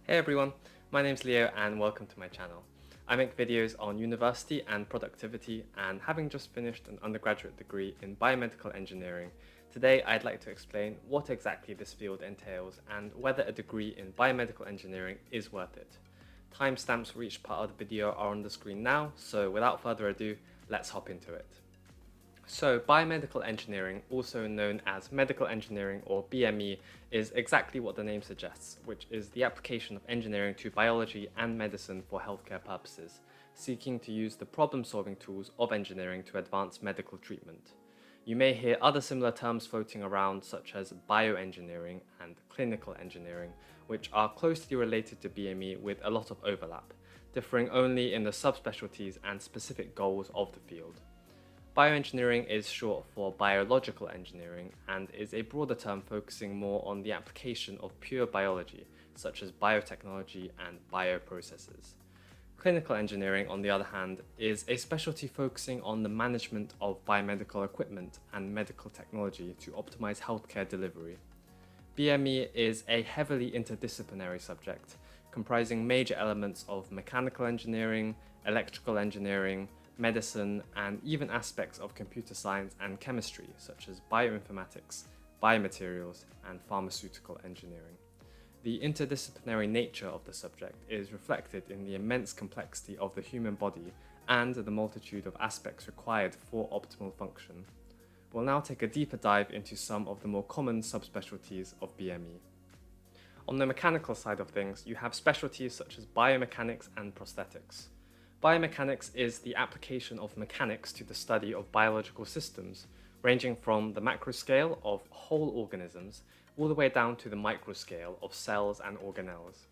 Hey everyone, my name's Leo and welcome to my channel. I make videos on university and productivity, and having just finished an undergraduate degree in biomedical engineering, today I'd like to explain what exactly this field entails and whether a degree in biomedical engineering is worth it. Timestamps for each part of the video are on the screen now, so without further ado, let's hop into it. So, biomedical engineering, also known as medical engineering or BME, is exactly what the name suggests, which is the application of engineering to biology and medicine for healthcare purposes, seeking to use the problem-solving tools of engineering to advance medical treatment. You may hear other similar terms floating around, such as bioengineering and clinical engineering, which are closely related to BME with a lot of overlap, differing only in the subspecialties and specific goals of the field. Bioengineering is short for biological engineering and is a broader term focusing more on the application of pure biology, such as biotechnology and bioprocesses. Clinical engineering, on the other hand, is a specialty focusing on the management of biomedical equipment and medical technology to optimize healthcare delivery. BME is a heavily interdisciplinary subject, comprising major elements of mechanical engineering, electrical engineering, medicine, and even aspects of computer science and chemistry, such as bioinformatics, biomaterials, and pharmaceutical engineering. The interdisciplinary nature of the subject is reflected in the immense complexity of the human body and the multitude of aspects required for optimal function. We'll now take a deeper dive into some of the more common subspecialties of BME. On the mechanical side of things, you have specialties such as biomechanics and prosthetics. Biomechanics is the application of mechanics to the study of biological systems, ranging from the macro scale of whole organisms all the way down to the micro scale of cells and organelles.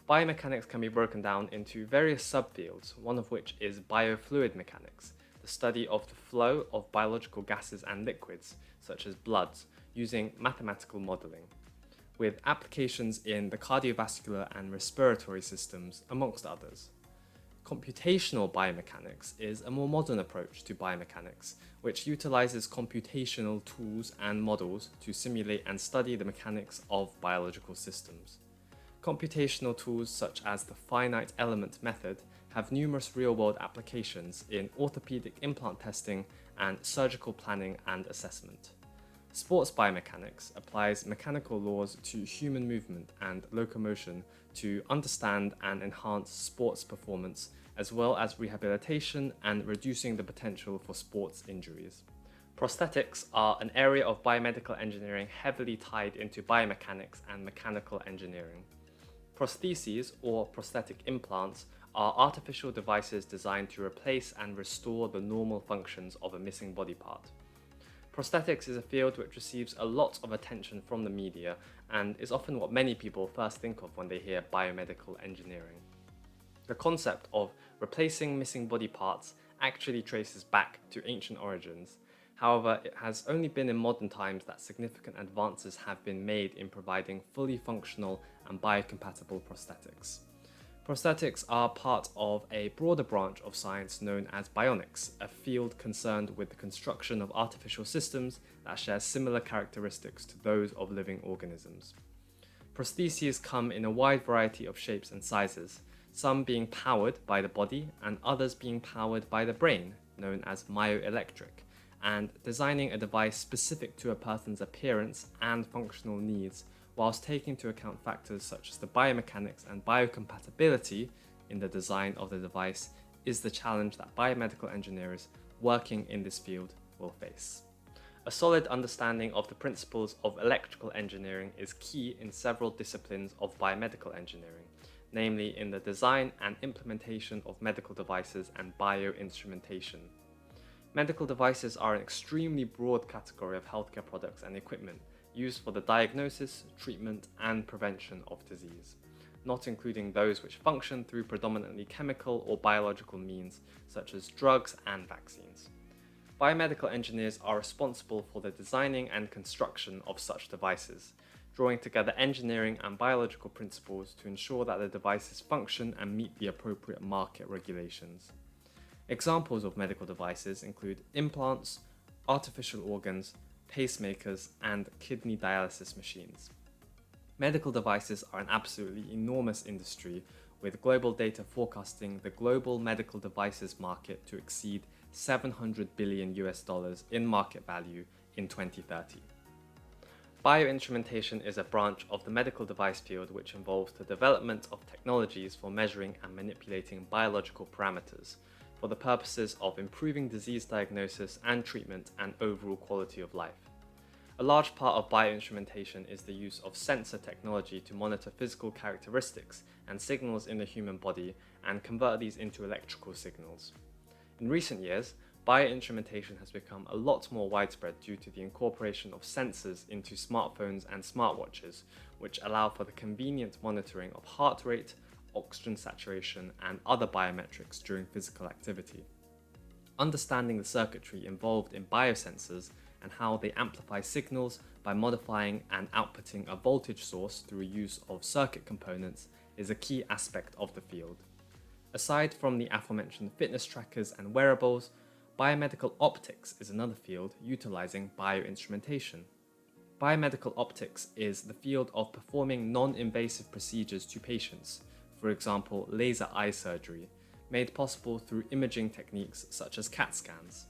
Biomechanics can be broken down into various subfields, one of which is biofluid mechanics, the study of the flow of biological gases and liquids, such as bloods, using mathematical modeling, with applications in the cardiovascular and respiratory systems, amongst others. Computational biomechanics is a more modern approach to biomechanics, which utilizes computational tools and models to simulate and study the mechanics of biological systems. Computational tools such as the finite element method have numerous real-world applications in orthopedic implant testing and surgical planning and assessment. Sports biomechanics applies mechanical laws to human movement and locomotion to understand and enhance sports performance, as well as rehabilitation and reducing the potential for sports injuries. Prosthetics are an area of biomedical engineering heavily tied into biomechanics and mechanical engineering. Prostheses, or prosthetic implants, are artificial devices designed to replace and restore the normal functions of a missing body part. Prosthetics is a field which receives a lot of attention from the media and is often what many people first think of when they hear biomedical engineering. The concept of replacing missing body parts actually traces back to ancient origins. However, it has only been in modern times that significant advances have been made in providing fully functional and biocompatible prosthetics. Prosthetics are part of a broader branch of science known as bionics, a field concerned with the construction of artificial systems that share similar characteristics to those of living organisms. Prostheses come in a wide variety of shapes and sizes, some being powered by the body and others being powered by the brain, known as myoelectric, and designing a device specific to a person's appearance and functional needs, whilst taking into account factors such as the biomechanics and biocompatibility in the design of the device, is the challenge that biomedical engineers working in this field will face. A solid understanding of the principles of electrical engineering is key in several disciplines of biomedical engineering, namely in the design and implementation of medical devices and bioinstrumentation. Medical devices are an extremely broad category of healthcare products and equipment used for the diagnosis, treatment, and prevention of disease, not including those which function through predominantly chemical or biological means, such as drugs and vaccines. Biomedical engineers are responsible for the designing and construction of such devices, drawing together engineering and biological principles to ensure that the devices function and meet the appropriate market regulations. Examples of medical devices include implants, artificial organs, pacemakers, and kidney dialysis machines. Medical devices are an absolutely enormous industry, with global data forecasting the global medical devices market to exceed 700 billion US dollars in market value in 2030. Bioinstrumentation is a branch of the medical device field which involves the development of technologies for measuring and manipulating biological parameters for the purposes of improving disease diagnosis and treatment and overall quality of life. A large part of bioinstrumentation is the use of sensor technology to monitor physical characteristics and signals in the human body and convert these into electrical signals. In recent years, bioinstrumentation has become a lot more widespread due to the incorporation of sensors into smartphones and smartwatches, which allow for the convenient monitoring of heart rate, oxygen saturation, and other biometrics during physical activity. Understanding the circuitry involved in biosensors and how they amplify signals by modifying and outputting a voltage source through use of circuit components is a key aspect of the field. Aside from the aforementioned fitness trackers and wearables, biomedical optics is another field utilizing bioinstrumentation. Biomedical optics is the field of performing non-invasive procedures to patients, for example laser eye surgery, made possible through imaging techniques such as CAT scans.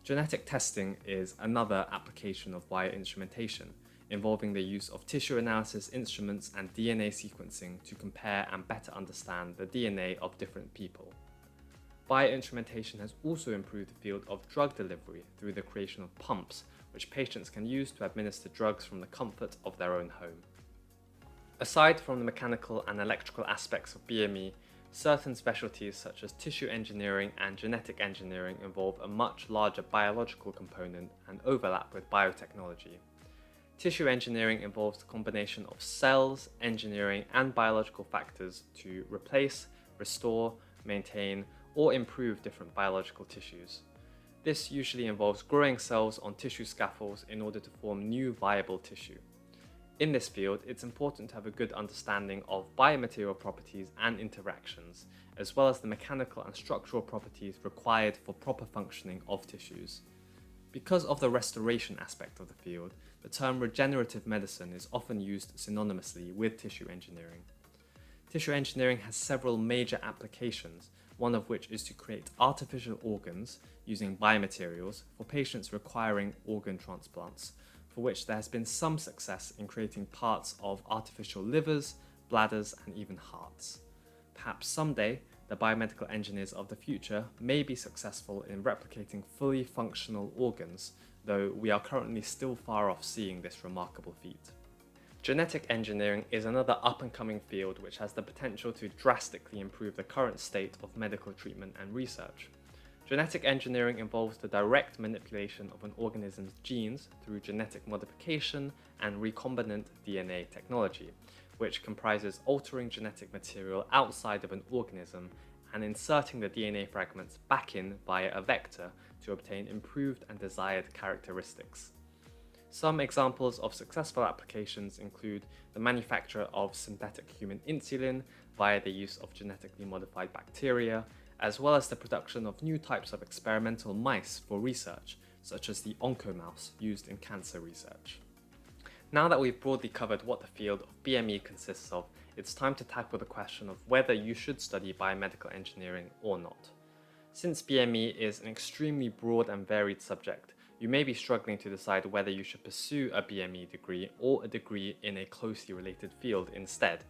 Genetic testing is another application of bioinstrumentation, involving the use of tissue analysis instruments and DNA sequencing to compare and better understand the DNA of different people. Bioinstrumentation has also improved the field of drug delivery through the creation of pumps, which patients can use to administer drugs from the comfort of their own home. Aside from the mechanical and electrical aspects of BME, certain specialties such as tissue engineering and genetic engineering involve a much larger biological component and overlap with biotechnology. Tissue engineering involves the combination of cells, engineering, and biological factors to replace, restore, maintain, or improve different biological tissues. This usually involves growing cells on tissue scaffolds in order to form new viable tissue. In this field, it's important to have a good understanding of biomaterial properties and interactions, as well as the mechanical and structural properties required for proper functioning of tissues. Because of the restoration aspect of the field, the term regenerative medicine is often used synonymously with tissue engineering. Tissue engineering has several major applications, one of which is to create artificial organs using biomaterials for patients requiring organ transplants, for which there has been some success in creating parts of artificial livers, bladders, and even hearts. Perhaps someday, the biomedical engineers of the future may be successful in replicating fully functional organs, though we are currently still far off seeing this remarkable feat. Genetic engineering is another up-and-coming field which has the potential to drastically improve the current state of medical treatment and research. Genetic engineering involves the direct manipulation of an organism's genes through genetic modification and recombinant DNA technology, which comprises altering genetic material outside of an organism and inserting the DNA fragments back in via a vector to obtain improved and desired characteristics. Some examples of successful applications include the manufacture of synthetic human insulin via the use of genetically modified bacteria, as well as the production of new types of experimental mice for research, such as the oncomouse used in cancer research. Now that we've broadly covered what the field of BME consists of, it's time to tackle the question of whether you should study biomedical engineering or not. Since BME is an extremely broad and varied subject, you may be struggling to decide whether you should pursue a BME degree or a degree in a closely related field instead.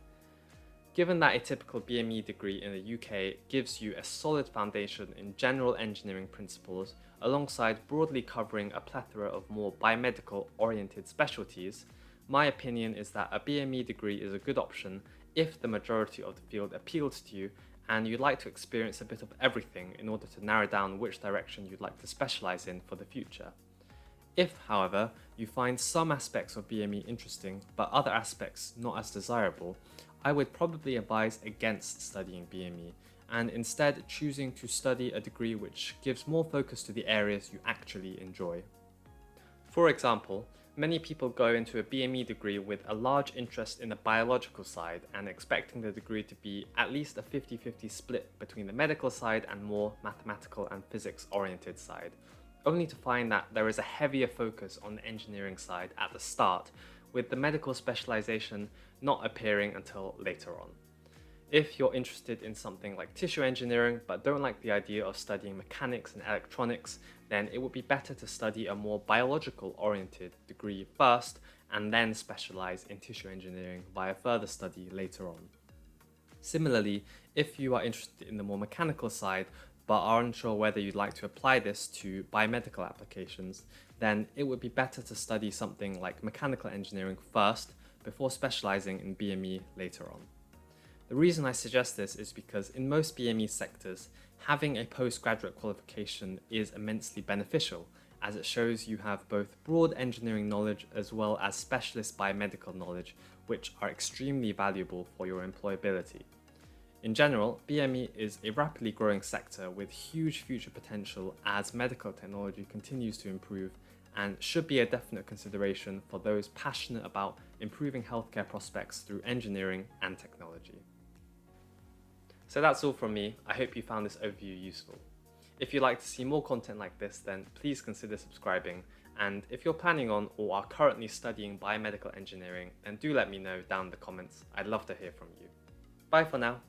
Given that a typical BME degree in the UK gives you a solid foundation in general engineering principles alongside broadly covering a plethora of more biomedical-oriented specialties, my opinion is that a BME degree is a good option if the majority of the field appeals to you and you'd like to experience a bit of everything in order to narrow down which direction you'd like to specialize in for the future. If, however, you find some aspects of BME interesting but other aspects not as desirable, I would probably advise against studying BME and instead choosing to study a degree which gives more focus to the areas you actually enjoy. For example, many people go into a BME degree with a large interest in the biological side and expecting the degree to be at least a 50-50 split between the medical side and more mathematical and physics-oriented side, only to find that there is a heavier focus on the engineering side at the start, with the medical specialization not appearing until later on. If you're interested in something like tissue engineering but don't like the idea of studying mechanics and electronics, then it would be better to study a more biological oriented degree first and then specialize in tissue engineering via further study later on. Similarly, if you are interested in the more mechanical side but are unsure whether you'd like to apply this to biomedical applications, then it would be better to study something like mechanical engineering first before specializing in BME later on. The reason I suggest this is because in most BME sectors, having a postgraduate qualification is immensely beneficial, as it shows you have both broad engineering knowledge as well as specialist biomedical knowledge, which are extremely valuable for your employability. In general, BME is a rapidly growing sector with huge future potential as medical technology continues to improve, and should be a definite consideration for those passionate about improving healthcare prospects through engineering and technology. So that's all from me. I hope you found this overview useful. If you'd like to see more content like this, then please consider subscribing. And if you're planning on or are currently studying biomedical engineering, then do let me know down in the comments. I'd love to hear from you. Bye for now.